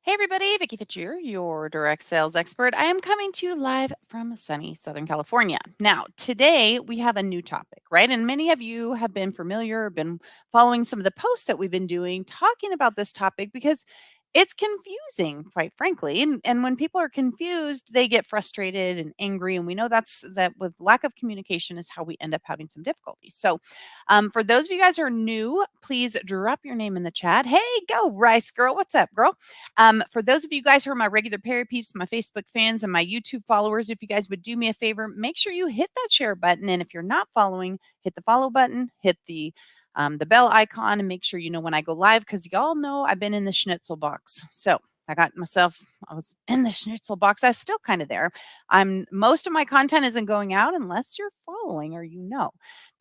Hey everybody, Vicky Fitcher, your direct sales expert. I am coming to you live from sunny Southern California. Now, today we have a new topic, right? And many of you have been familiar, been following some of the posts that we've been doing talking about this topic because it's confusing, quite frankly. And when people are confused, they get frustrated and angry. And we know that with lack of communication is how we end up having some difficulties. So for those of you guys who are new, please drop your name in the chat. Hey, go Rice Girl. What's up, girl? For those of you guys who are my regular Perry peeps, my Facebook fans, and my YouTube followers, if you guys would do me a favor, make sure you hit that share button. And if you're not following, hit the follow button, hit the bell icon, and make sure you know when I go live because y'all know I've been in the schnitzel box. So I was in the schnitzel box. I'm still kind of there. Most of my content isn't going out unless you're following or you know.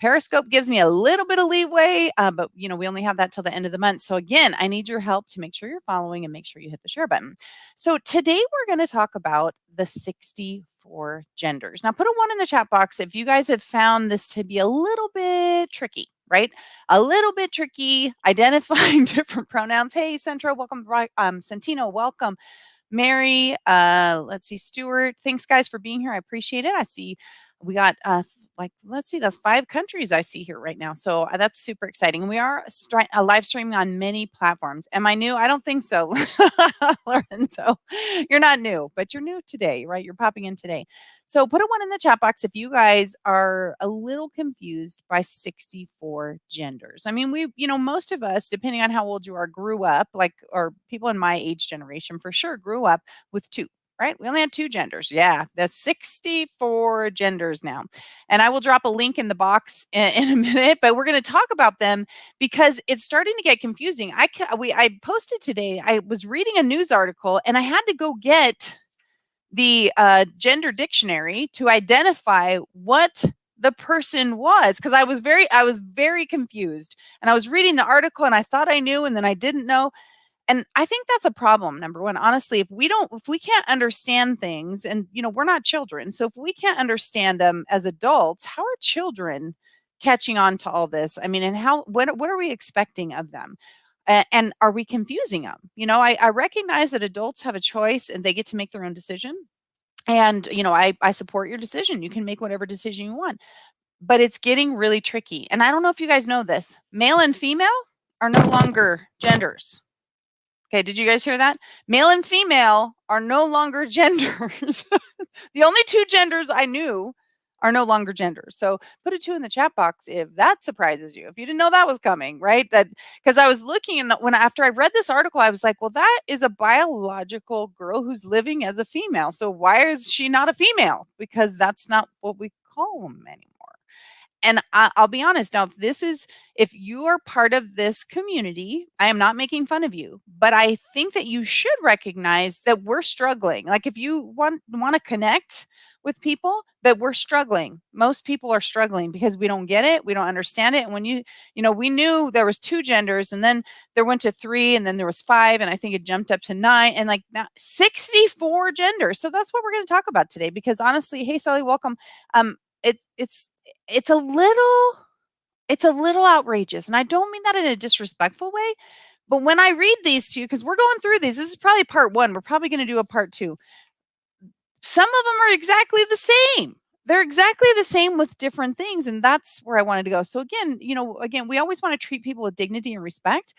Periscope gives me a little bit of leeway, but we only have that till the end of the month. So again, I need your help to make sure you're following and make sure you hit the share button. So today we're going to talk about the 64 genders. Now put a 1 in the chat box if you guys have found this to be a little bit tricky. Right? A little bit tricky identifying different pronouns. Hey, Centro, welcome. Santino, welcome. Mary, let's see, Stuart. Thanks, guys, for being here. I appreciate it. I see we got let's see, that's 5 countries I see here right now. So that's super exciting. We are live streaming on many platforms. Am I new? I don't think so. Lorenzo, you're not new, but you're new today, right? You're popping in today. So put a 1 in the chat box if you guys are a little confused by 64 genders. I mean, most of us, depending on how old you are, grew up, or people in my age generation for sure grew up with 2. Right? We only had 2 genders. Yeah, that's 64 genders now. And I will drop a link in the box in a minute, but we're going to talk about them because it's starting to get confusing. I posted today, I was reading a news article and I had to go get the gender dictionary to identify what the person was because I was very confused. And I was reading the article and I thought I knew and then I didn't know. And I think that's a problem, number 1. Honestly, if we can't understand things and, we're not children. So if we can't understand them as adults, how are children catching on to all this? I mean, and what are we expecting of them? And are we confusing them? I recognize that adults have a choice and they get to make their own decision. And, I support your decision. You can make whatever decision you want. But it's getting really tricky. And I don't know if you guys know this. Male and female are no longer genders. Okay, did you guys hear that? Male and female are no longer genders. The only 2 genders I knew are no longer genders. So put a 2 in the chat box if that surprises you. If you didn't know that was coming, right? That because I was looking and after I read this article, I was like, well, that is a biological girl who's living as a female. So why is she not a female? Because that's not what we call them anymore. And I'll be honest now, if you are part of this community, I am not making fun of you, but I think that you should recognize that we're struggling. Like if you want to connect with people, that we're struggling. Most people are struggling because we don't get it. We don't understand it. And when we knew there was 2 genders and then there went to 3 and then there was 5 and I think it jumped up to 9 and like now 64 genders. So that's what we're going to talk about today because honestly, hey, Sally, welcome. It's a little outrageous. And I don't mean that in a disrespectful way, but when I read these to you, because we're going through these, this is probably part 1. We're probably going to do a part 2. Some of them are exactly the same. They're exactly the same with different things. And that's where I wanted to go. So again, we always want to treat people with dignity and respect.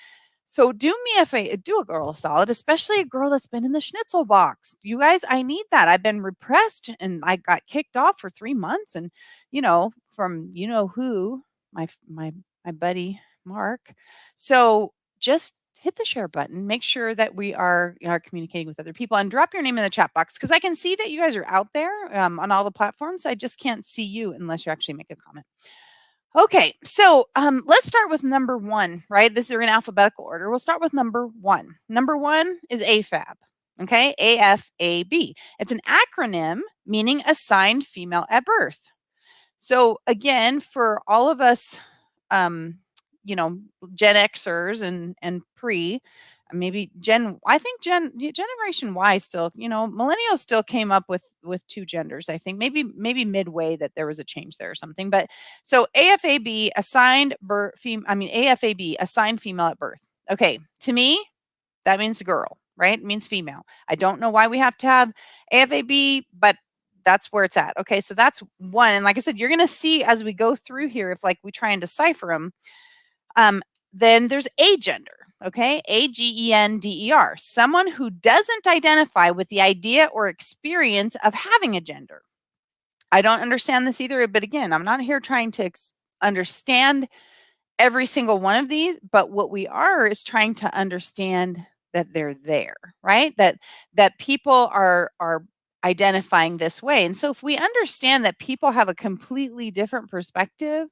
So do me a favor, do a girl a solid, especially a girl that's been in the schnitzel box. You guys, I need that. I've been repressed and I got kicked off for 3 months and, from who, my buddy Mark. So just hit the share button. Make sure that we are communicating with other people and drop your name in the chat box because I can see that you guys are out there on all the platforms. I just can't see you unless you actually make a comment. Okay, so let's start with number 1, right? This is in alphabetical order. We'll start with number 1. Number 1 is AFAB, okay? AFAB. It's an acronym meaning assigned female at birth. So again, for all of us, Gen Xers and pre, maybe I think Generation Y still, millennials still came up with 2 genders. I think maybe midway that there was a change there or something. But so AFAB assigned AFAB assigned female at birth. Okay, to me, that means girl. right? It means female. I don't know why we have to have AFAB, but that's where it's at. Okay, so that's one. And like I said, you're going to see as we go through here, if like we try and decipher them, then there's agender. Okay, AGENDER, someone who doesn't identify with the idea or experience of having a gender. I don't understand this either, but again, I'm not here trying to understand every single one of these, but what we are is trying to understand that they're there, right? That people are identifying this way. And so if we understand that people have a completely different perspective,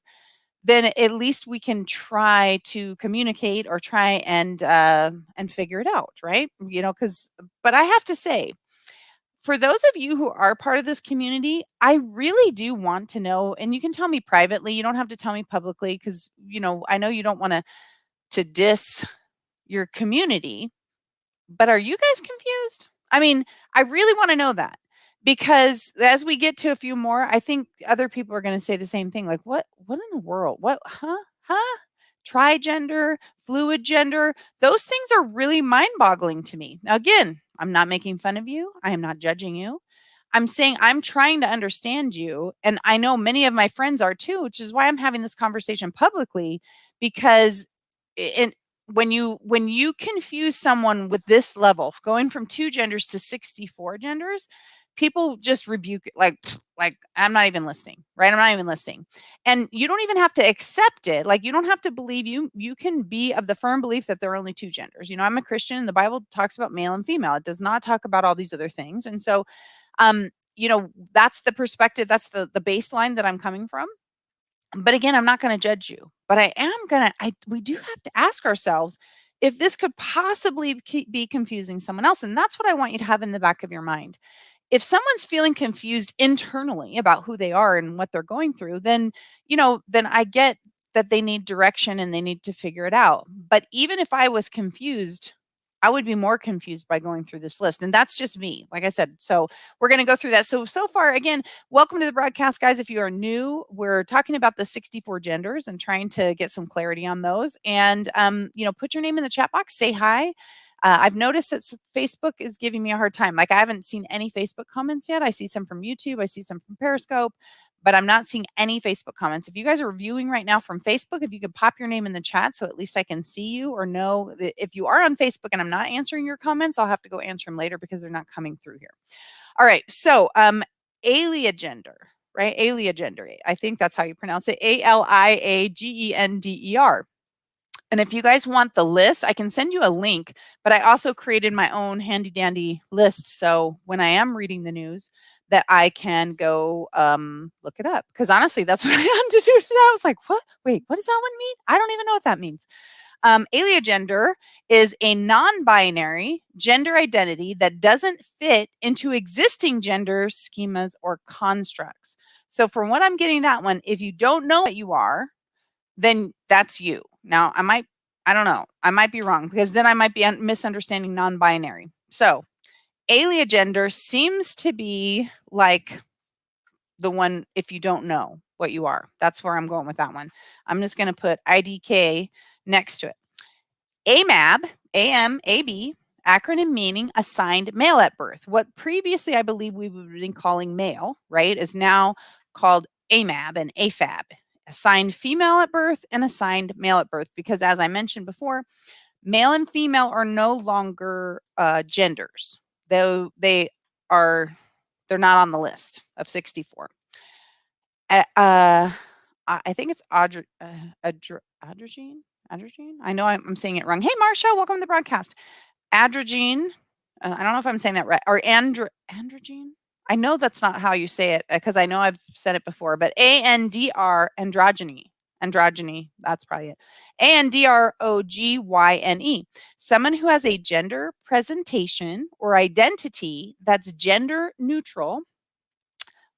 then at least we can try to communicate or try and figure it out, right? You know, but I have to say, for those of you who are part of this community, I really do want to know, and you can tell me privately, you don't have to tell me publicly, because you know, I know you don't want to diss your community, but are you guys confused? I mean, I really want to know that, because as we get to a few more, I think other people are going to say the same thing. Like, what in the world? What, huh? Trigender, fluid gender, those things are really mind-boggling to me. Now, again, I'm not making fun of you. I am not judging you. I'm saying I'm trying to understand you, and I know many of my friends are too, which is why I'm having this conversation publicly, because when you confuse someone with this level, going from 2 genders to 64 genders, people just rebuke it like I'm not even listening, right? I'm not even listening. And you don't even have to accept it. Like, you don't have to believe. You can be of the firm belief that there are only 2 genders. You know, I'm a Christian. The Bible talks about male and female. It does not talk about all these other things. And so you know, that's the perspective, that's the baseline that I'm coming from. But again, I'm not going to judge you, but I am going to, we do have to ask ourselves if this could possibly be confusing someone else. And that's what I want you to have in the back of your mind. If someone's feeling confused internally about who they are and what they're going through, then, you know, then I get that they need direction and they need to figure it out. But even if I was confused, I would be more confused by going through this list. And that's just me, like I said. So we're going to go through that. So far, again, welcome to the broadcast, guys. If you are new, we're talking about the 64 genders and trying to get some clarity on those. And, you know, put your name in the chat box, say hi. I've noticed that Facebook is giving me a hard time. Like, I haven't seen any Facebook comments yet. I see some from YouTube. I see some from Periscope, but I'm not seeing any Facebook comments. If you guys are viewing right now from Facebook, if you could pop your name in the chat so at least I can see you or know that if you are on Facebook and I'm not answering your comments, I'll have to go answer them later because they're not coming through here. All right. So, aliagender, right? Aliagender. I think that's how you pronounce it. ALIAGENDER. And if you guys want the list, I can send you a link, but I also created my own handy dandy list. So when I am reading the news, that I can go look it up. Because honestly, that's what I had to do today. I was like, what? Wait, what does that one mean? I don't even know what that means. Aliagender is a non-binary gender identity that doesn't fit into existing gender schemas or constructs. So from what I'm getting that one, if you don't know what you are, then that's you. Now, I don't know. I might be wrong, because then I might be misunderstanding non-binary. So aliagender seems to be like the one if you don't know what you are. That's where I'm going with that one. I'm just going to put IDK next to it. AMAB, AMAB, acronym meaning assigned male at birth. What previously I believe we would have been calling male, right, is now called AMAB and AFAB. Assigned female at birth and assigned male at birth, because as I mentioned before, male and female are no longer genders, though they're not on the list of 64. I think it's androgyne. I know I'm saying it wrong. Hey, Marcia, welcome to the broadcast. Androgyne. I don't know if I'm saying that right. Or androgyne. I know that's not how you say it, because I know I've said it before, but ANDR, androgyny. Androgyny, that's probably it. ANDROGYNE. Someone who has a gender presentation or identity that's gender neutral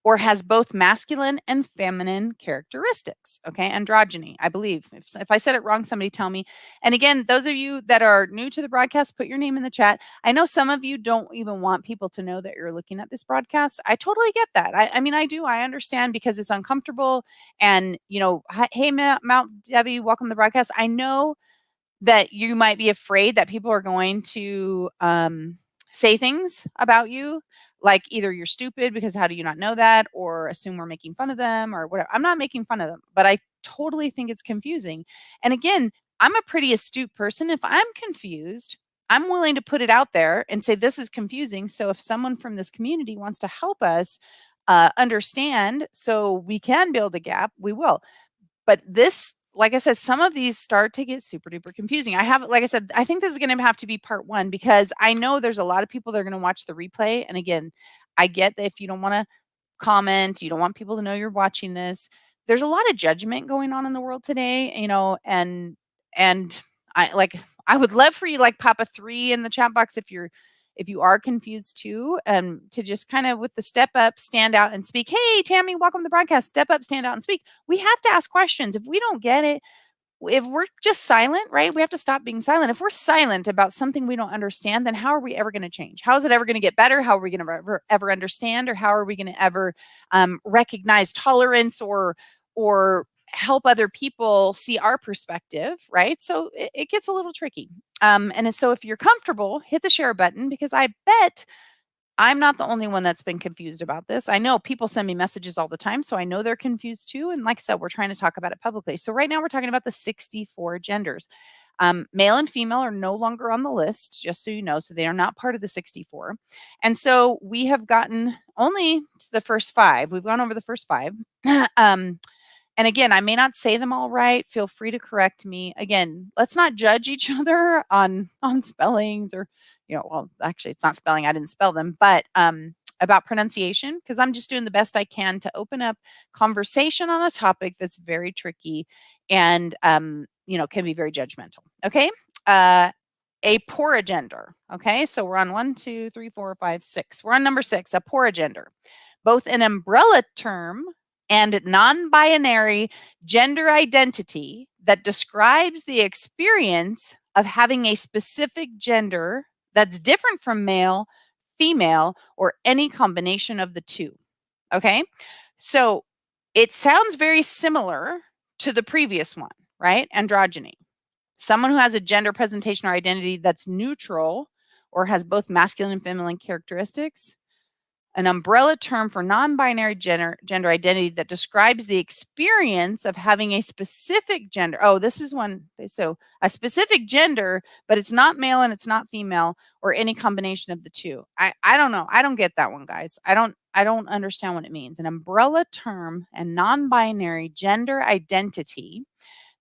or has both masculine and feminine characteristics. Okay, androgyny, I believe. If I said it wrong, somebody tell me. And again, those of you that are new to the broadcast, put your name in the chat. I know some of you don't even want people to know that you're looking at this broadcast. I totally get that. I mean, I do. I understand, because it's uncomfortable. And, you know, hey, Mount Debbie, welcome to the broadcast. I know that you might be afraid that people are going to say things about you, like either you're stupid because how do you not know that, or assume we're making fun of them or whatever. I'm not making fun of them, but I totally think it's confusing. And again, I'm a pretty astute person. If I'm confused, I'm willing to put it out there and say, this is confusing. So if someone from this community wants to help us understand so we can build a gap, we will. But this, like I said, some of these start to get super duper confusing. I have, like I said, I think this is going to have to be part one because I know there's a lot of people that are going to watch the replay. And again, I get that if you don't want to comment, you don't want people to know you're watching this. There's a lot of judgment going on in the world today, and I would love for you like pop a 3 in the chat box if you are confused too, to just kind of with the step up, stand out and speak. Hey, Tammy, welcome to the broadcast. Step up, stand out and speak. We have to ask questions. If we don't get it, if we're just silent, right? We have to stop being silent. If we're silent about something we don't understand, then how are we ever going to change? How is it ever going to get better? How are we going to ever understand? Or how are we going to ever recognize tolerance or help other people see our perspective, right? So it gets a little tricky. And so if you're comfortable, hit the share button because I bet I'm not the only one that's been confused about this. I know people send me messages all the time, so I know they're confused too. And like I said, we're trying to talk about it publicly. So right now we're talking about the 64 genders. Male and female are no longer on the list, just so you know. So they are not part of the 64. And so we have gotten only to the first 5. We've gone over the first 5. And again, I may not say them all right. Feel free to correct me. Again, let's not judge each other on spellings or, well, actually it's not spelling. I didn't spell them, but about pronunciation, because I'm just doing the best I can to open up conversation on a topic that's very tricky and can be very judgmental. Okay. A poragender. Okay. So we're on 1, 2, 3, 4, 5, 6. We're on number 6, a poragender, both an umbrella term and non-binary gender identity that describes the experience of having a specific gender that's different from male, female, or any combination of the two. Okay? So it sounds very similar to the previous one, right? Androgyny. Someone who has a gender presentation or identity that's neutral or has both masculine and feminine characteristics. An umbrella term for non-binary gender identity that describes the experience of having a specific gender. Oh, this is one. So a specific gender, but it's not male and it's not female or any combination of the two. I don't know. I don't get that one, guys. I don't understand what it means. An umbrella term and non-binary gender identity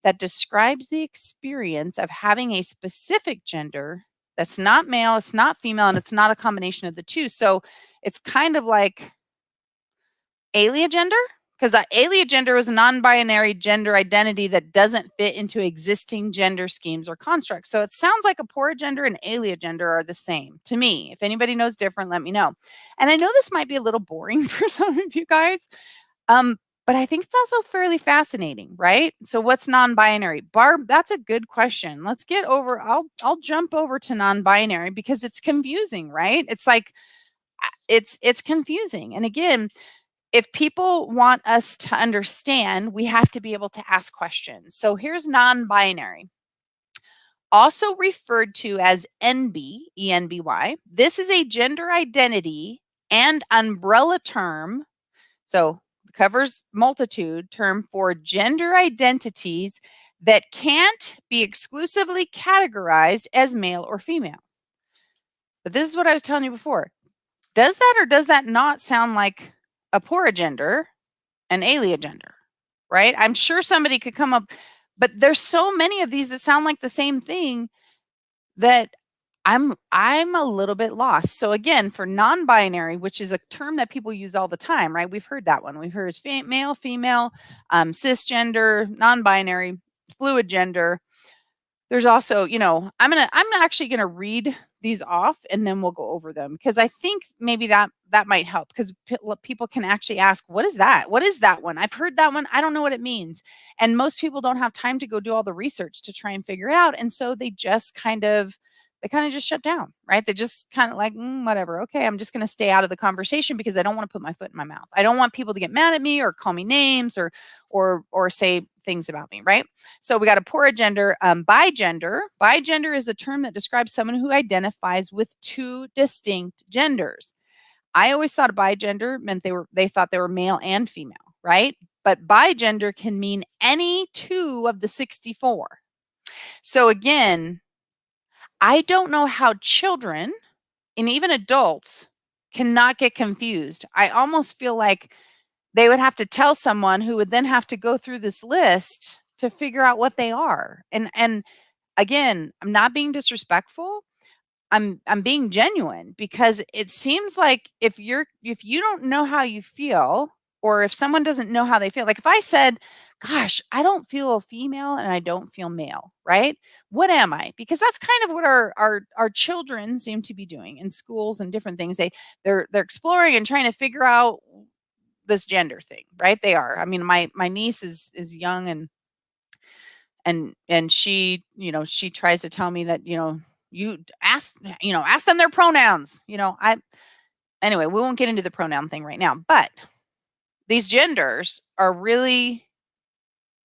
that describes the experience of having a specific gender that's not male, it's not female, and it's not a combination of the two. So it's kind of like aliagender, because aliagender is a non-binary gender identity that doesn't fit into existing gender schemes or constructs. So it sounds like a poragender and aliagender are the same to me. If anybody knows different, let me know. And I know this might be a little boring for some of you guys, but I think it's also fairly fascinating, right? So what's non-binary? Barb, that's a good question. Let's get over, I'll jump over to non-binary because it's confusing, right? It's like, it's confusing. And again, if people want us to understand, we have to be able to ask questions. So here's non-binary. Also referred to as NB, ENBY. This is a gender identity and umbrella term. So covers multitude term for gender identities that can't be exclusively categorized as male or female. But this is what I was telling you before. Does that or does that not sound like a poragender, an aliagender, right? I'm sure somebody could come up, but there's so many of these that sound like the same thing that I'm a little bit lost. So again, for non-binary, which is a term that people use all the time, right? We've heard that one. We've heard male, female, cisgender, non-binary, fluid gender. There's also, I'm actually gonna read these off and then we'll go over them because I think maybe that might help because people can actually ask, what is that? What is that one? I've heard that one. I don't know what it means. And most people don't have time to go do all the research to try and figure it out. And so they just kind of just shut down, right? They just kind of like, whatever. Okay, I'm just going to stay out of the conversation because I don't want to put my foot in my mouth. I don't want people to get mad at me or call me names or say things about me, right? So we got a poor gender, bigender. Bigender is a term that describes someone who identifies with two distinct genders. I always thought a bigender meant they thought they were male and female, right? But bigender can mean any two of the 64. So again, I don't know how children and even adults cannot get confused. I almost feel like they would have to tell someone who would then have to go through this list to figure out what they are. And again, I'm not being disrespectful. I'm being genuine because it seems like if you don't know how you feel, or if someone doesn't know how they feel, like if I said, gosh, I don't feel female and I don't feel male, right? What am I? Because that's kind of what our children seem to be doing in schools and different things. They're exploring and trying to figure out this gender thing, right? They are. I mean, my niece is young, and she, she tries to tell me that, you ask them their pronouns. Anyway, we won't get into the pronoun thing right now, but these genders are really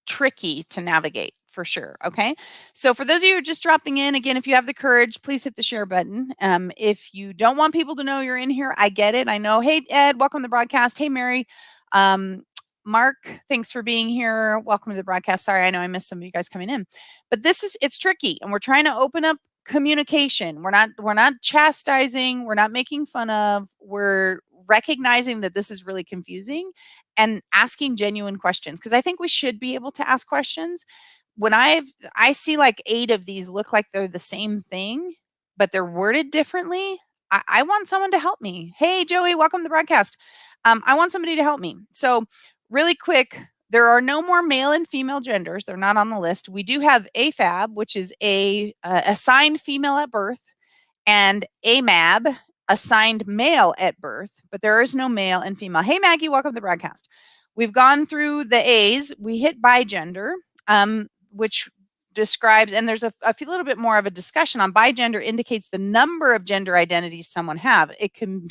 tricky to navigate for sure. Okay. So for those of you who are just dropping in, again, if you have the courage, please hit the share button. If you don't want people to know you're in here, I get it. I know. Hey, Ed, welcome to the broadcast. Hey, Mary. Mark, thanks for being here. Welcome to the broadcast. Sorry, I know I missed some of you guys coming in, but it's tricky, and we're trying to open up communication. We're not chastising. We're not making fun of. We're recognizing that this is really confusing and asking genuine questions, because I think we should be able to ask questions. When I see like 8 of these look like they're the same thing, but they're worded differently, I want someone to help me. Hey, Joey, welcome to the broadcast. I want somebody to help me. So really quick, there are no more male and female genders. They're not on the list. We do have AFAB, which is assigned female at birth, and AMAB, assigned male at birth, but there is no male and female. Hey, Maggie, welcome to the broadcast. We've gone through the A's. We hit bigender, which describes, and there's a little bit more of a discussion on bigender, indicates the number of gender identities someone have. It can,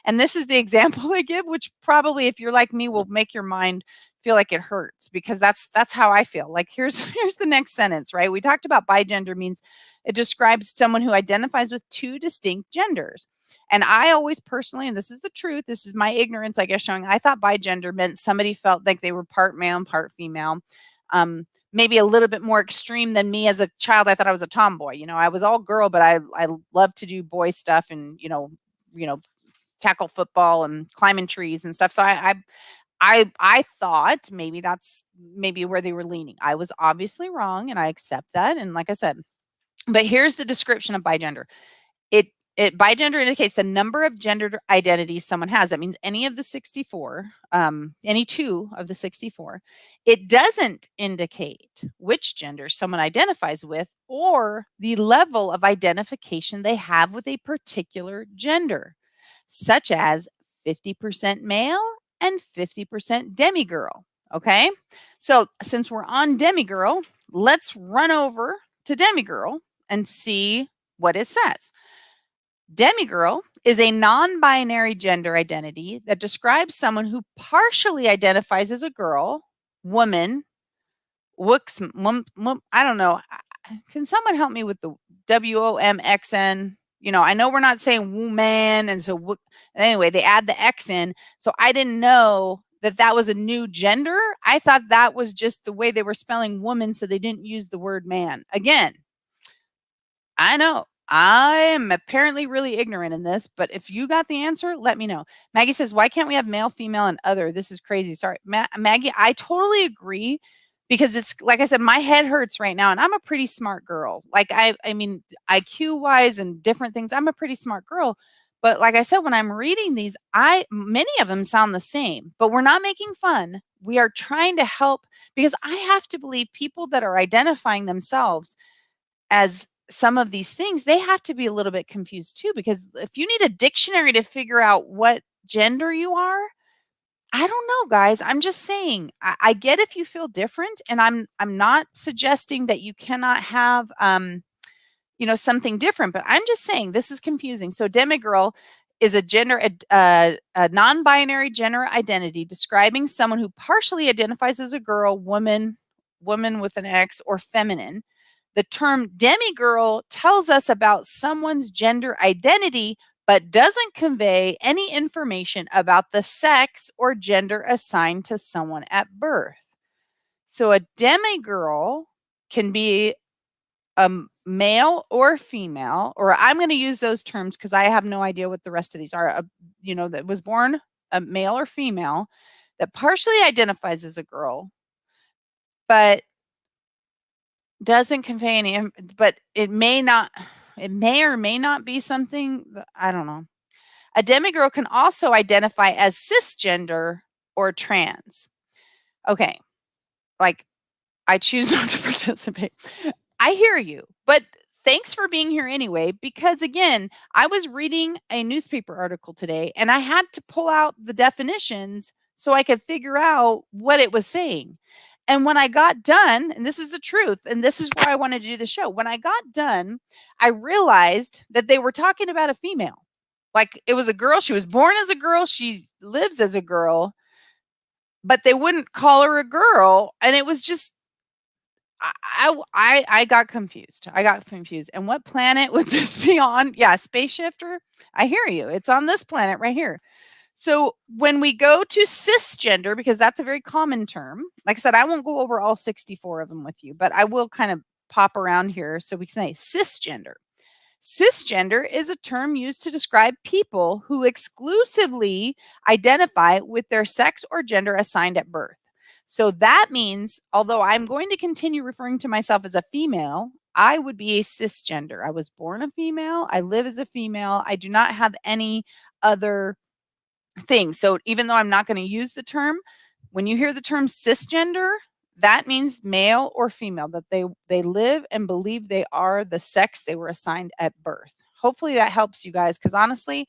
and this is the example I give, which probably, if you're like me, will make your mind feel like it hurts, because that's how I feel. Like here's the next sentence, right? We talked about bigender means it describes someone who identifies with two distinct genders. And I always personally, and this is the truth, this is my ignorance, I guess, showing, I thought bigender meant somebody felt like they were part male and part female. Maybe a little bit more extreme than me as a child. I thought I was a tomboy. I was all girl, but I love to do boy stuff and, tackle football and climbing trees and stuff. So I thought maybe that's where they were leaning. I was obviously wrong, and I accept that. And like I said, but here's the description of bigender. Bigender indicates the number of gender identities someone has. That means any of the 64, any two of the 64. It doesn't indicate which gender someone identifies with or the level of identification they have with a particular gender, such as 50% male and 50% demigirl. Okay, so since we're on demigirl, let's run over to demigirl and see what it says. Demigirl is a non-binary gender identity that describes someone who partially identifies as a girl, woman, I don't know. Can someone help me with the WOMXN? I know we're not saying woman, and so anyway, they add the X in. So I didn't know that was a new gender. I thought that was just the way they were spelling woman, so they didn't use the word man. Again, I know I am apparently really ignorant in this, but if you got the answer, let me know. Maggie says, why can't we have male, female, and other? This is crazy. Sorry, Maggie, I totally agree, because it's like I said, my head hurts right now, and I'm a pretty smart girl. Like I mean, IQ wise and different things, I'm a pretty smart girl. But like I said, when I'm reading these, many of them sound the same, but we're not making fun. We are trying to help, because I have to believe people that are identifying themselves as some of these things, they have to be a little bit confused too, because if you need a dictionary to figure out what gender you are, I don't know, guys. I'm just saying, I get if you feel different, and I'm not suggesting that you cannot have something different, but I'm just saying this is confusing. So demigirl is a non-binary gender identity describing someone who partially identifies as a girl, woman, woman with an X, or feminine. The term demigirl tells us about someone's gender identity, but doesn't convey any information about the sex or gender assigned to someone at birth. So a demigirl can be a male or female, or I'm going to use those terms because I have no idea what the rest of these are. That was born a male or female that partially identifies as a girl, but doesn't convey any, but it may or may not be something, I don't know. A demigirl can also identify as cisgender or trans. Okay, like I choose not to participate. I hear you, but thanks for being here anyway, because again, I was reading a newspaper article today and I had to pull out the definitions so I could figure out what it was saying. And when I got done, and this is the truth, and this is why I wanted to do the show, when I got done, I realized that they were talking about a female. Like it was a girl. She was born as a girl. She lives as a girl, but they wouldn't call her a girl. And it was just, I got confused. And what planet would this be on? Yeah, Space Shifter. I hear you. It's on this planet right here. So when we go to cisgender, because that's a very common term, like I said, I won't go over all 64 of them with you, but I will kind of pop around here so we can say cisgender. Cisgender is a term used to describe people who exclusively identify with their sex or gender assigned at birth. So that means, although I'm going to continue referring to myself as a female, I would be a cisgender. I was born a female. I live as a female. I do not have any other things. So even though I'm not going to use the term, when you hear the term cisgender, that means male or female, that they live and believe they are the sex they were assigned at birth. Hopefully that helps you guys, because honestly,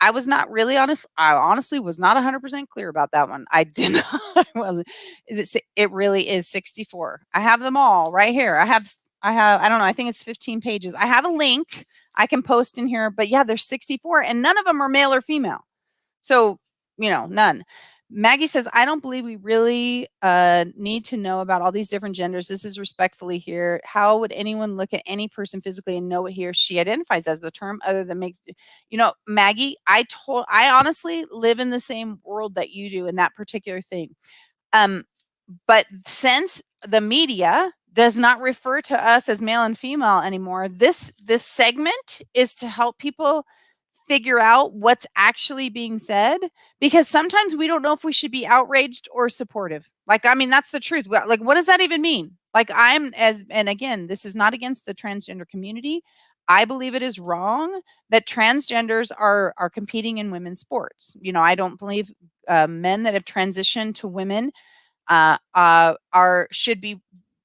I was not really honest. I honestly was not 100% clear about that one. I did not. Well, it really is 64. I have them all right here. I have, I don't know, I think it's 15 pages. I have a link I can post in here, but yeah, there's 64 and none of them are male or female. So, none. Maggie says, I don't believe we really need to know about all these different genders. This is respectfully here. How would anyone look at any person physically and know what he or she identifies as? The term other than makes, Maggie, I honestly live in the same world that you do in that particular thing. But since the media does not refer to us as male and female anymore, this segment is to help people figure out what's actually being said, because sometimes we don't know if we should be outraged or supportive. Like, I mean, that's the truth. Like, what does that even mean? Like, and again, this is not against the transgender community. I believe it is wrong that transgenders are competing in women's sports. I don't believe men that have transitioned to women should be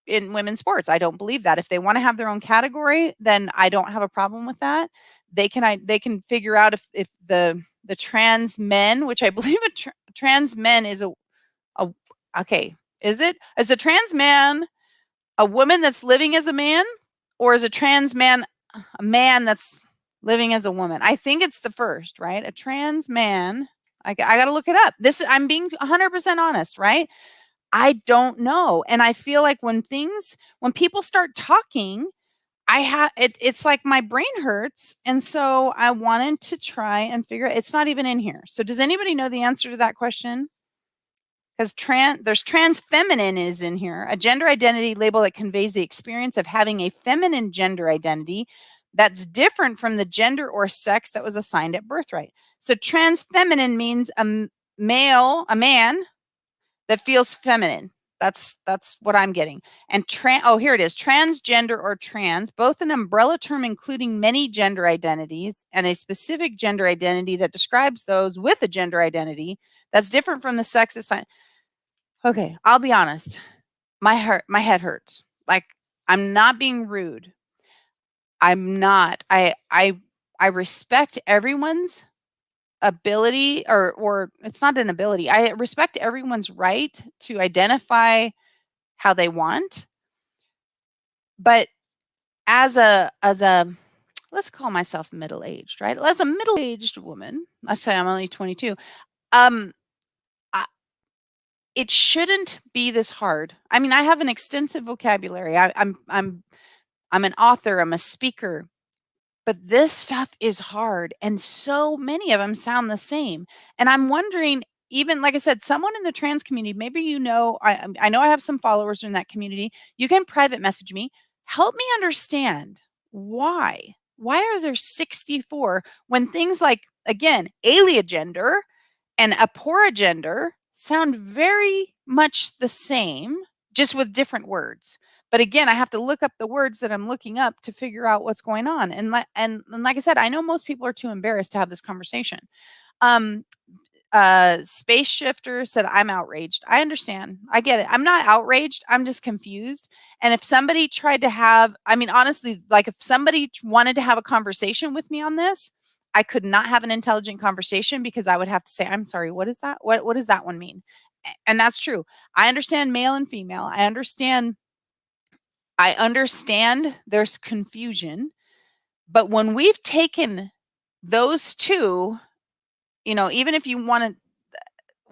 in women's sports. I don't believe that. If they want to have their own category, then I don't have a problem with that. They can figure out if the trans men, which I believe trans men is okay. Is a trans man a woman that's living as a man, or is a trans man a man that's living as a woman? I think it's the first, right? A trans man. I got to look it up. I'm being 100% honest, right? I don't know. And I feel like when people start talking, it's like my brain hurts. And so I wanted to try and figure it. It's not even in here. So does anybody know the answer to that question? Because there's trans feminine is in here, a gender identity label that conveys the experience of having a feminine gender identity that's different from the gender or sex that was assigned at birthright. So trans feminine means a man that feels feminine. That's what I'm getting. And here it is. Transgender or trans, both an umbrella term including many gender identities and a specific gender identity that describes those with a gender identity that's different from the sex assigned. Okay, I'll be honest. My head hurts. Like, I'm not being rude. I'm not. I respect everyone's ability, or it's not an ability. I respect everyone's right to identify how they want. But as a let's call myself middle-aged, right? As a middle-aged woman, I say I'm only 22. it shouldn't be this hard. I mean, I have an extensive vocabulary. I'm an author, I'm a speaker, but this stuff is hard, and so many of them sound the same. And I'm wondering, even like I said, someone in the trans community, maybe I know I have some followers in that community. You can private message me. Help me understand why. Why are there 64 when things like, again, aliagender and aporagender sound very much the same, just with different words. But again, I have to look up the words that I'm looking up to figure out what's going on. And like I said, I know most people are too embarrassed to have this conversation. Um, Space Shifter said, I'm outraged. I understand. I get it. I'm not outraged. I'm just confused. And if somebody tried to have, I mean, honestly, like if somebody wanted to have a conversation with me on this, I could not have an intelligent conversation because I would have to say, I'm sorry, what is that? What does that one mean? And that's true. I understand male and female. I understand there's confusion, but when we've taken those two, even if you want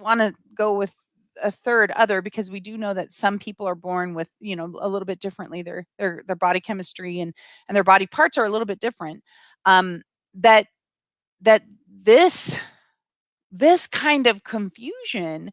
to go with a third other, because we do know that some people are born with, a little bit differently, their body chemistry and their body parts are a little bit different. um that that this kind of confusion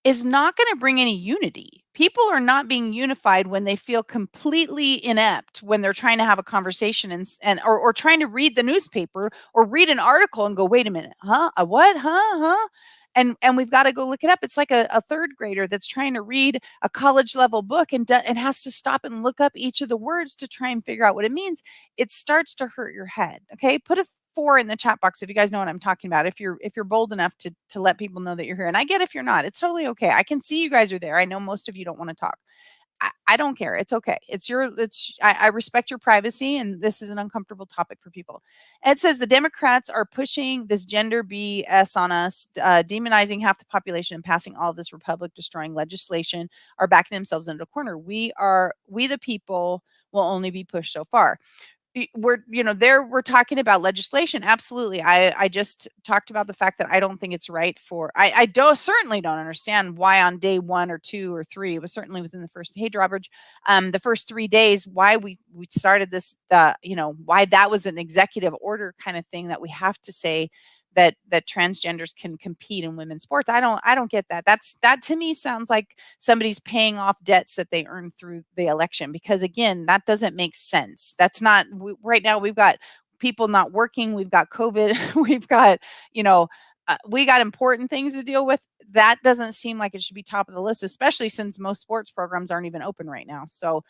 is not going to bring any unity. People are not being unified when they feel completely inept when they're trying to have a conversation or trying to read the newspaper or read an article and go, wait a minute, huh? A what? Huh? And we've got to go look it up. It's like a third grader that's trying to read a college level book and has to stop and look up each of the words to try and figure out what it means. It starts to hurt your head. Okay. Put a 4 in the chat box if you guys know what I'm talking about. If you're bold enough to let people know that you're here. And I get if you're not. It's totally okay. I can see you guys are there. I know most of you don't want to talk. I don't care. It's okay. I respect your privacy, and this is an uncomfortable topic for people. Ed says the Democrats are pushing this gender BS on us, demonizing half the population and passing all of this republic destroying legislation, are backing themselves into a corner. We the people will only be pushed so far. We're talking about legislation. Absolutely. I just talked about the fact that I don't think it's right I don't certainly don't understand why on day 1 or 2 or 3, it was certainly within the first, hey Drawbridge, the first 3 days, why we started this, why that was an executive order kind of thing, that we have to say that transgenders can compete in women's sports. I don't get that. That to me sounds like somebody's paying off debts that they earned through the election, because again, that doesn't make sense. That's not right now. We've got people not working, we've got COVID, we've got, we got important things to deal with. That doesn't seem like it should be top of the list, especially since most sports programs aren't even open right now. So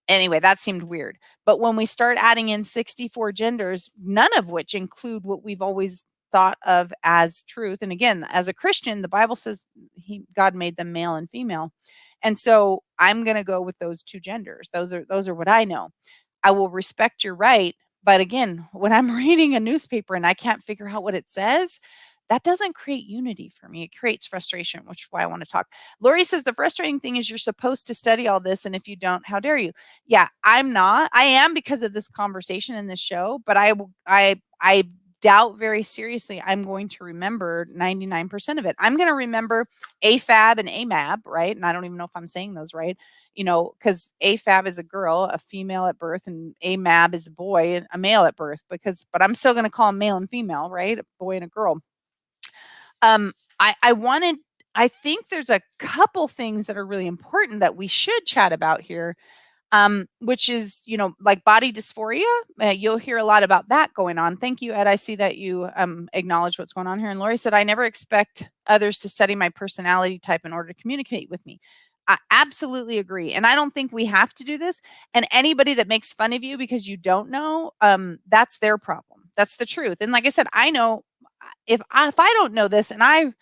anyway, that seemed weird. But when we start adding in 64 genders, none of which include what we've always thought of as truth. And again, as a Christian, the Bible says God made them male and female. And so I'm going to go with those two genders. Those are what I know. I will respect your right. But again, when I'm reading a newspaper and I can't figure out what it says, that doesn't create unity for me. It creates frustration, which is why I want to talk. Lori says the frustrating thing is you're supposed to study all this, and if you don't, how dare you? Yeah, I'm not. I am, because of this conversation in this show, but I doubt very seriously I'm going to remember 99% of it. I'm going to remember AFAB and AMAB, right? And I don't even know if I'm saying those right. Because AFAB is a girl, a female at birth, and AMAB is a boy, a male at birth. But I'm still going to call them male and female, right? A boy and a girl. I think there's a couple things that are really important that we should chat about here, which is, like body dysphoria. You'll hear a lot about that going on. Thank you, Ed. I see that you acknowledge what's going on here. And Lori said, I never expect others to study my personality type in order to communicate with me. I absolutely agree. And I don't think we have to do this. And anybody that makes fun of you because you don't know, that's their problem. That's the truth. And like I said, I know if I don't know this, and I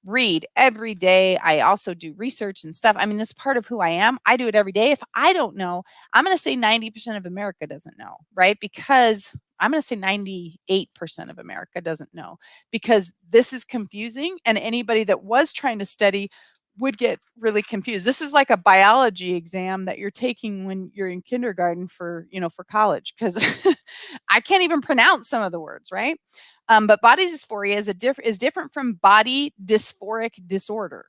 read every day, I also do research and stuff. I mean, that's part of who I am. I do it every day. If I don't know, I'm going to say 90% of America doesn't know, right? Because I'm going to say 98% of America doesn't know, because this is confusing, and anybody that was trying to study would get really confused. This is like a biology exam that you're taking when you're in kindergarten for college, because I can't even pronounce some of the words, right? But body dysphoria is different from body dysphoric disorder.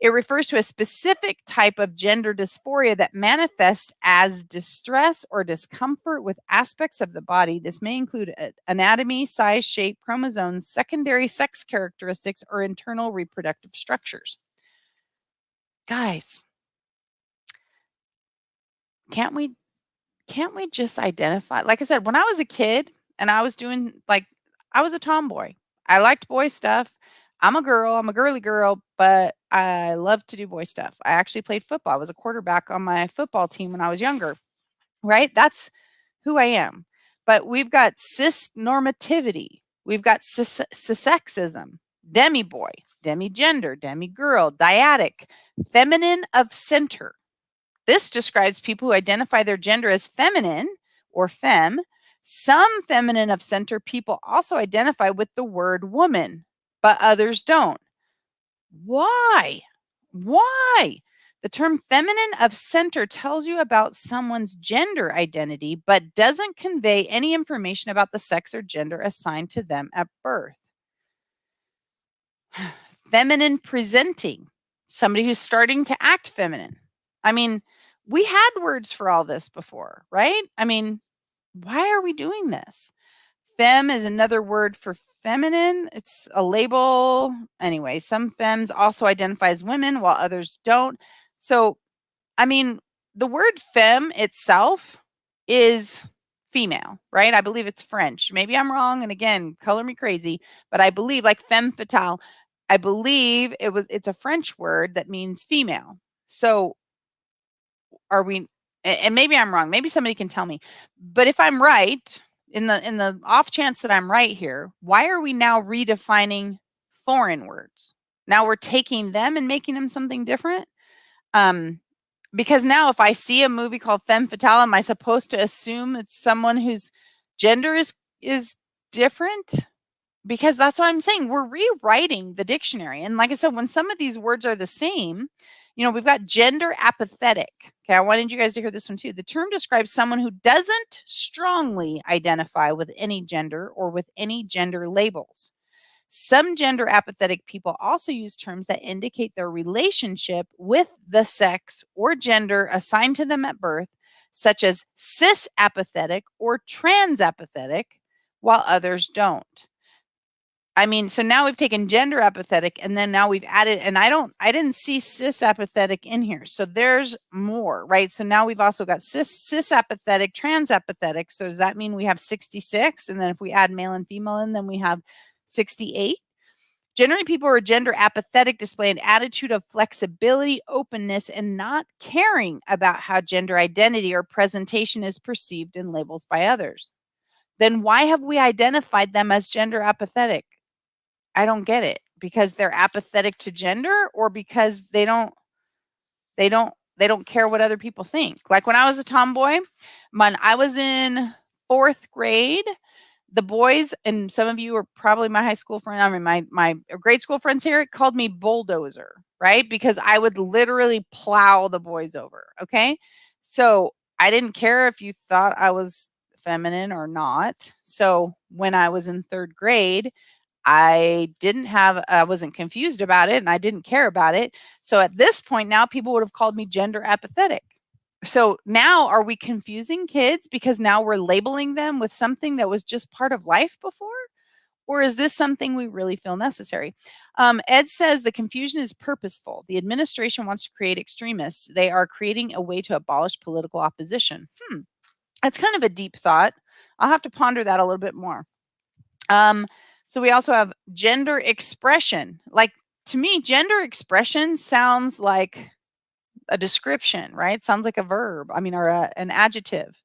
It refers to a specific type of gender dysphoria that manifests as distress or discomfort with aspects of the body. This may include anatomy, size, shape, chromosomes, secondary sex characteristics, or internal reproductive structures. Guys, can't we just identify? Like I said, when I was a kid and I was doing I was a tomboy. I liked boy stuff. I'm a girl, I'm a girly girl, but I love to do boy stuff. I actually played football. I was a quarterback on my football team when I was younger, right? That's who I am. But we've got cis normativity. We've got cissexism, demi boy, demi gender, demi girl, dyadic, feminine of center. This describes people who identify their gender as feminine or femme. Some feminine of center people also identify with the word woman, but others don't. Why? Why? The term feminine of center tells you about someone's gender identity, but doesn't convey any information about the sex or gender assigned to them at birth. Feminine presenting, somebody who's starting to act feminine. I mean, we had words for all this before, right? I mean, why are we doing this? Femme is another word for feminine. It's a label. Anyway, some femmes also identify as women while others don't. So, I mean, the word femme itself is female, right? I believe it's French. Maybe I'm wrong. And again, color me crazy, but I believe like femme fatale, I believe it's a French word that means female. So are we, and maybe I'm wrong. Maybe somebody can tell me. But if I'm right, in the off chance that I'm right here, why are we now redefining foreign words? Now we're taking them and making them something different. Because now if I see a movie called Femme Fatale, am I supposed to assume it's someone whose gender is different? Because that's what I'm saying. We're rewriting the dictionary. And like I said, when some of these words are the same, we've got gender apathetic. Okay, I wanted you guys to hear this one too. The term describes someone who doesn't strongly identify with any gender or with any gender labels. Some gender apathetic people also use terms that indicate their relationship with the sex or gender assigned to them at birth, such as cis apathetic or trans apathetic, while others don't. I mean, so now we've taken gender apathetic and then now we've added, and I didn't see cis apathetic in here. So there's more, right? So now we've also got cis apathetic, trans apathetic. So does that mean we have 66? And then if we add male and female in, then we have 68. Generally, people who are gender apathetic display an attitude of flexibility, openness, and not caring about how gender identity or presentation is perceived in labels by others. Then why have we identified them as gender apathetic? I don't get it. Because they're apathetic to gender or because they don't care what other people think. Like when I was a tomboy, when I was in 4th grade, the boys, and some of you are probably my high school friend, I mean my grade school friends here, called me bulldozer, right? Because I would literally plow the boys over, okay? So I didn't care if you thought I was feminine or not. So when I was in 3rd grade, I wasn't confused about it and I didn't care about it. So at this point now people would have called me gender apathetic. So now are we confusing kids because now we're labeling them with something that was just part of life before? Or is this something we really feel necessary? Ed says the confusion is purposeful. The administration wants to create extremists. They are creating a way to abolish political opposition. That's kind of a deep thought. I'll have to ponder that a little bit more. So we also have gender expression. Like to me, gender expression sounds like a description, right? Sounds like a verb. I mean, or an adjective.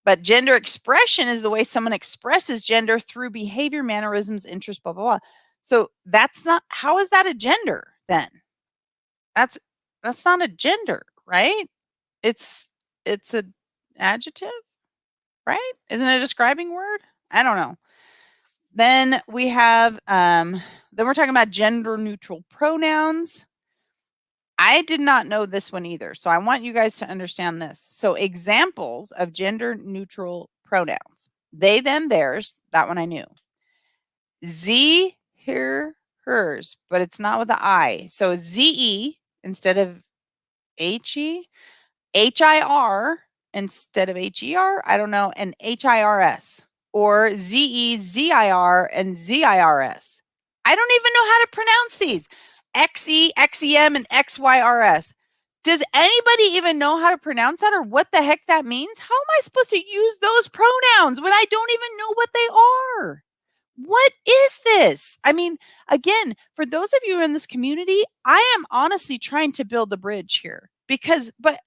But gender expression is the way someone expresses gender through behavior, mannerisms, interests, blah, blah, blah. So that's not, how is that a gender then? That's not a gender, right? It's an adjective, right? Isn't it a describing word? I don't know. Then we have, then we're talking about gender neutral pronouns. I did not know this one either. So I want you guys to understand this. So examples of gender neutral pronouns. They, them, theirs. That one I knew. Z, her, hers, but it's not with an I. So ZE, instead of H-E, H-I-R instead of H-E-R, I don't know, and H-I-R-S, or Z-E-Z-I-R and Z-I-R-S. I don't even know how to pronounce these. X-E, X-E-M, and X-Y-R-S. Does anybody even know how to pronounce that or what the heck that means? How am I supposed to use those pronouns when I don't even know what they are? What is this? I mean, again, for those of you in this community, I am honestly trying to build a bridge here but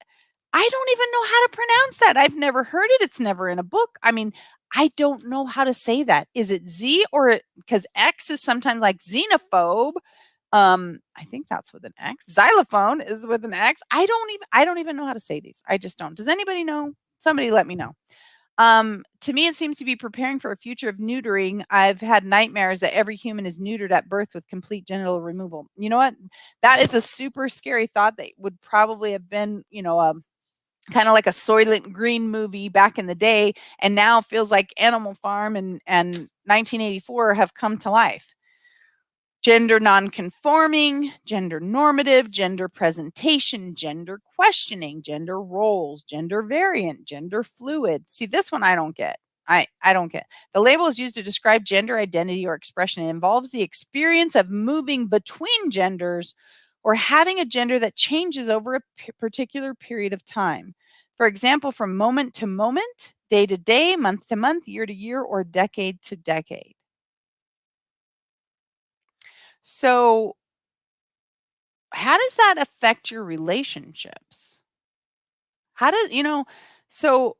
I don't even know how to pronounce that. I've never heard it. It's never in a book. I mean, I don't know how to say that. Is it Z or because X is sometimes like xenophobe? I think that's with an X. Xylophone is with an X. I don't even know how to say these. I just don't. Does anybody know? Somebody let me know. To me, it seems to be preparing for a future of neutering. I've had nightmares that every human is neutered at birth with complete genital removal. You know what? That is a super scary thought that would probably have been, kind of like a Soylent Green movie back in the day, and now feels like Animal Farm and 1984 have come to life. Gender nonconforming, gender normative, gender presentation, gender questioning, gender roles, gender variant, gender fluid. See, this one I don't get. I don't get. The label is used to describe gender identity or expression. It involves the experience of moving between genders or having a gender that changes over a particular period of time. For example, from moment to moment, day to day, month to month, year to year, or decade to decade. So, how does that affect your relationships? How does, so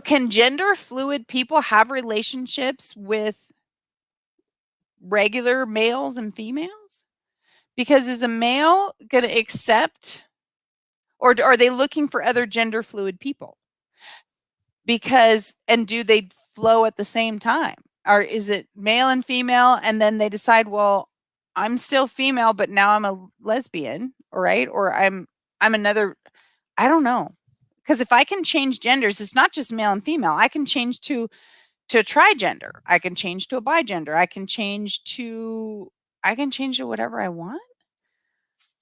can gender fluid people have relationships with regular males and females? Because is a male going to accept, or are they looking for other gender fluid people? And do they flow at the same time? Or is it male and female and then they decide, well, I'm still female, but now I'm a lesbian, right? Or I'm another, I don't know. Because if I can change genders, it's not just male and female. I can change to a trigender. I can change to a bigender. I can change to whatever I want.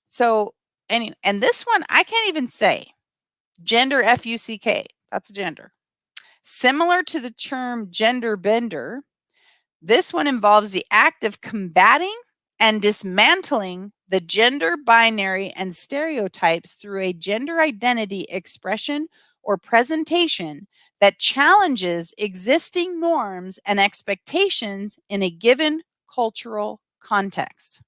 So and this one I can't even say. Gender F-U-C-K. That's gender. Similar to the term gender bender, this one involves the act of combating and dismantling the gender binary and stereotypes through a gender identity expression or presentation that challenges existing norms and expectations in a given cultural context.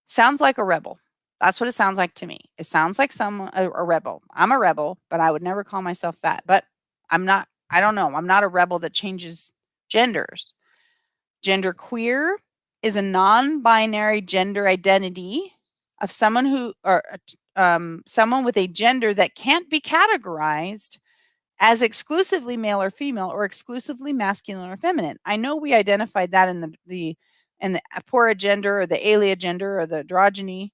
Sounds like a rebel. That's what it sounds like to me. It sounds like a rebel. I'm a rebel, but I would never call myself that. But I'm not, I don't know. I'm not a rebel that changes genders. Genderqueer is a non-binary gender identity of someone someone with a gender that can't be categorized as exclusively male or female or exclusively masculine or feminine. I know we identified that in the apora gender or the alia gender or the androgyny.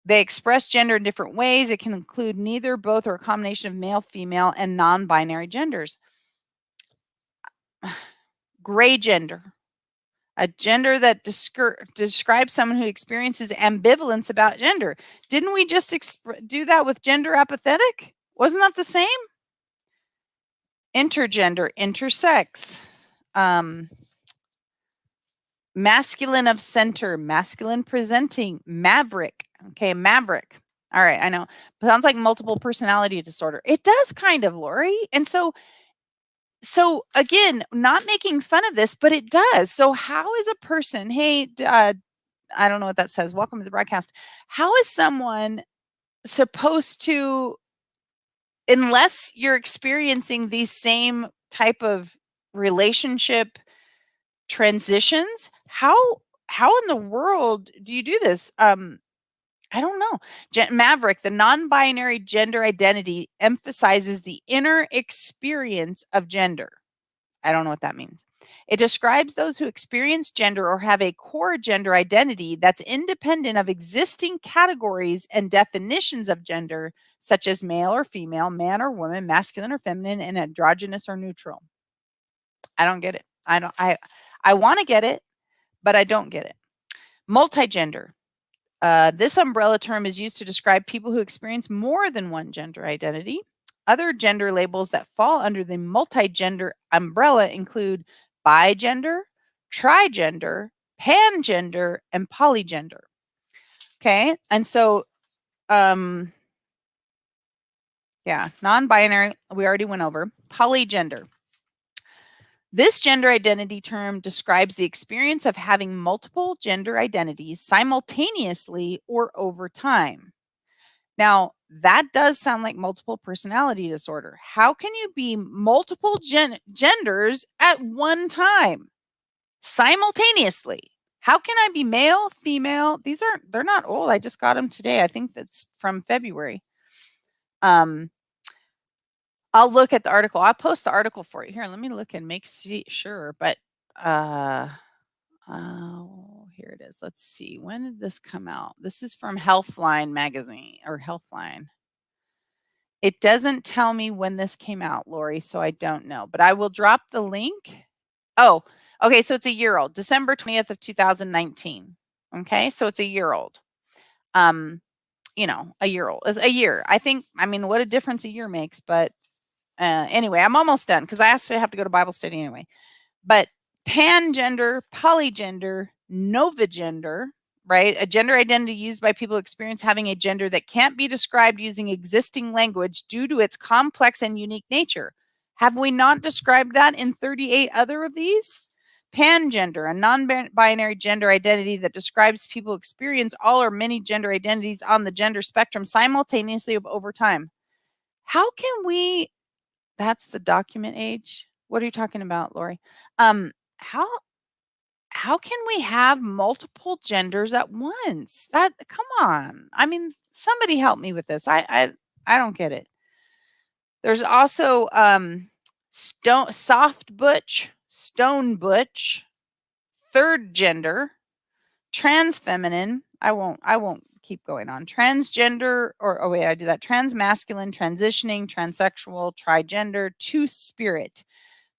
They express gender in different ways. It can include neither, both, or a combination of male, female, and non-binary genders. Gray gender, a gender that describes someone who experiences ambivalence about gender. Didn't we just do that with gender apathetic? Wasn't that the same? Intergender, intersex, masculine of center, masculine presenting, maverick. Okay, maverick. All right, I know. Sounds like multiple personality disorder. It does kind of, Lori. And so again, not making fun of this, but it does. So how is a person, hey, I don't know what that says. Welcome to the broadcast. How is someone supposed to, unless you're experiencing these same type of relationship transitions, how in the world do you do this? I don't know. Maverick, the non-binary gender identity emphasizes the inner experience of gender. I don't know what that means. It describes those who experience gender or have a core gender identity that's independent of existing categories and definitions of gender, such as male or female, man or woman, masculine or feminine, and androgynous or neutral. I don't get it. I want to get it, but I don't get it. Multigender. This umbrella term is used to describe people who experience more than one gender identity. Other gender labels that fall under the multigender umbrella include bigender, trigender, pangender, and polygender. Okay, and so, yeah, non-binary, we already went over. Polygender. This gender identity term describes the experience of having multiple gender identities simultaneously or over time. Now, that does sound like multiple personality disorder. How can you be multiple genders at one time simultaneously? How can I be male, female? They're not old. I just got them today. I think that's from February. I'll look at the article. I'll post the article for you. Here, let me look and make sure. But here it is. Let's see. When did this come out? This is from Healthline magazine or Healthline. It doesn't tell me when this came out, Lori, so I don't know. But I will drop the link. Oh, okay. So it's a year old. December 20th of 2019. Okay, so it's a year old. A year old. A year. I mean, what a difference a year makes. But anyway, I'm almost done because I actually have to go to Bible study anyway. But pangender, polygender, novagender, right? A gender identity used by people who experience having a gender that can't be described using existing language due to its complex and unique nature. Have we not described that in 38 other of these? Pangender, a non-binary gender identity that describes people who experience all or many gender identities on the gender spectrum simultaneously over time. How can we, that's the document age? What are you talking about, Lori? How can we have multiple genders at once? Come on. I mean, somebody help me with this. I don't get it. There's also soft butch, stone butch, third gender, trans feminine. I won't keep going on. Transgender, or oh wait, I do that. Trans masculine, transitioning, transsexual, trigender, two spirit.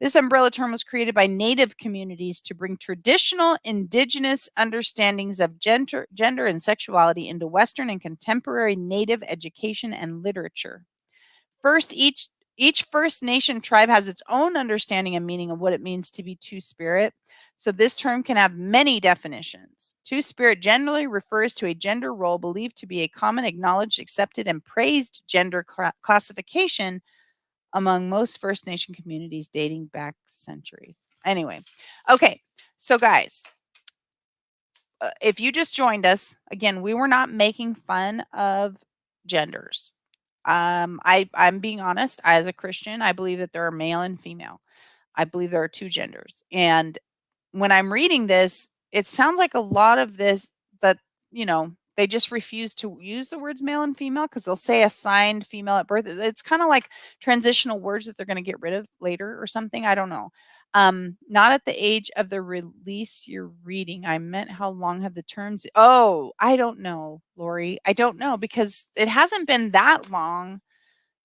This umbrella term was created by Native communities to bring traditional Indigenous understandings of gender and sexuality into Western and contemporary Native education and literature. First, each First Nation tribe has its own understanding and meaning of what it means to be two-spirit. So this term can have many definitions. Two-spirit generally refers to a gender role believed to be a common, acknowledged, accepted, and praised gender classification among most First Nation communities dating back centuries. Anyway, okay, so guys, if you just joined us, again, we were not making fun of genders. I'm being honest. As a Christian, I believe that there are male and female. I believe there are two genders. And when I'm reading this, it sounds like a lot of this that, they just refuse to use the words male and female because they'll say assigned female at birth. It's kind of like transitional words that they're going to get rid of later or something. I don't know. Not at the age of the release you're reading. I meant how long have the terms? Oh, I don't know, Lori. I don't know because it hasn't been that long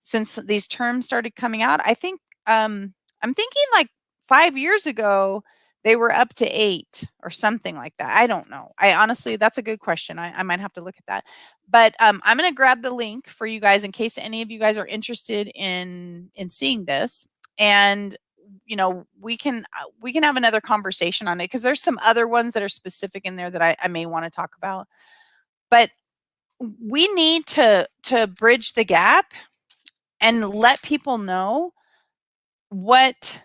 since these terms started coming out. I think I'm thinking like 5 years ago they were up to 8 or something like that. I don't know. I honestly, that's a good question. I might have to look at that. But I'm going to grab the link for you guys in case any of you guys are interested in seeing this. And we can have another conversation on it because there's some other ones that are specific in there that I may want to talk about. But we need to bridge the gap and let people know what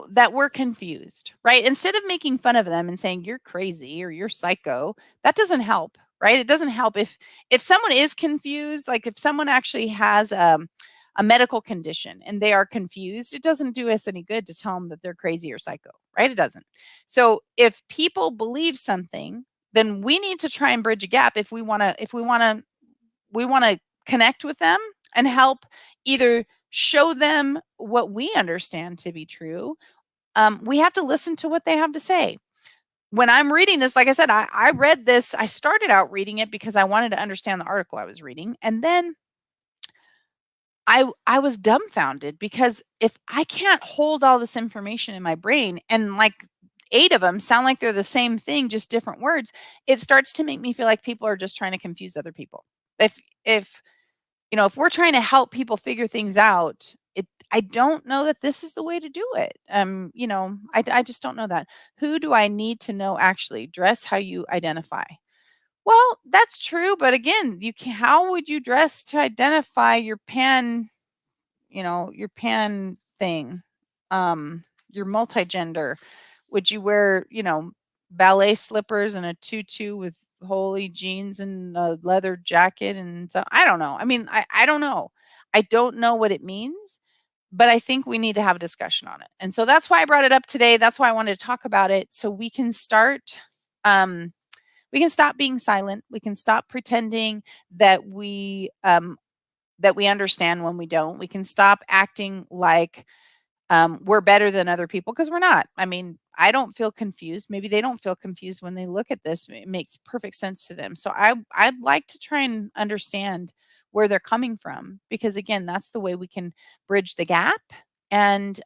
that we're confused, right? Instead of making fun of them and saying you're crazy or you're psycho, that doesn't help, right? It doesn't help if someone is confused, like if someone actually has a medical condition and they are confused, it doesn't do us any good to tell them that they're crazy or psycho, right? It doesn't. So if people believe something, then we need to try and bridge a gap if we want to connect with them and help either show them what we understand to be true. We have to listen to what they have to say. When I'm reading this, like I said, I read this. I started out reading it because I wanted to understand the article I was reading. And then I was dumbfounded because if I can't hold all this information in my brain and like 8 of them sound like they're the same thing, just different words, it starts to make me feel like people are just trying to confuse other people. If if we're trying to help people figure things out, I don't know that this is the way to do it. I just don't know that. Who do I need to know actually? Dress how you identify. Well, that's true, but again, how would you dress to identify your pan thing, your multigender? Would you wear, ballet slippers and a tutu with holy jeans and a leather jacket? And so I don't know. I mean, I don't know. I don't know what it means, but I think we need to have a discussion on it. And so that's why I brought it up today. That's why I wanted to talk about it. So we can stop being silent. We can stop pretending that we understand when we don't. We can stop acting like we're better than other people because we're not. I mean, I don't feel confused. Maybe they don't feel confused when they look at this. It makes perfect sense to them. So I'd like to try and understand where they're coming from, because again, that's the way we can bridge the gap and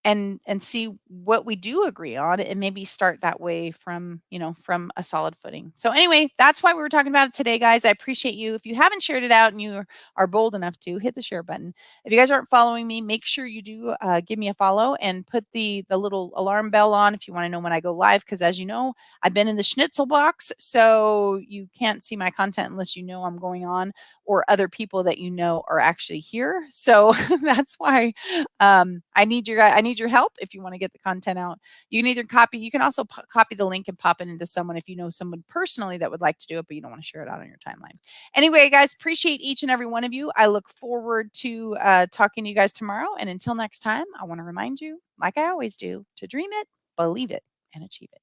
and see what we do agree on and maybe start that way from, from a solid footing. So anyway, that's why we were talking about it today, guys. I appreciate you. If you haven't shared it out and you are bold enough to, hit the share button. If you guys aren't following me, make sure you do give me a follow and put the little alarm bell on if you want to know when I go live, because as you know, I've been in the schnitzel box, so you can't see my content unless you know I'm going on or other people that you know are actually here. So that's why I need your help if you want to get the content out. You can either you can also copy the link and pop it into someone if you know someone personally that would like to do it, but you don't want to share it out on your timeline. Anyway, guys, appreciate each and every one of you. I look forward to talking to you guys tomorrow. And until next time, I want to remind you, like I always do, to dream it, believe it, and achieve it.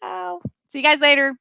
Ciao. See you guys later.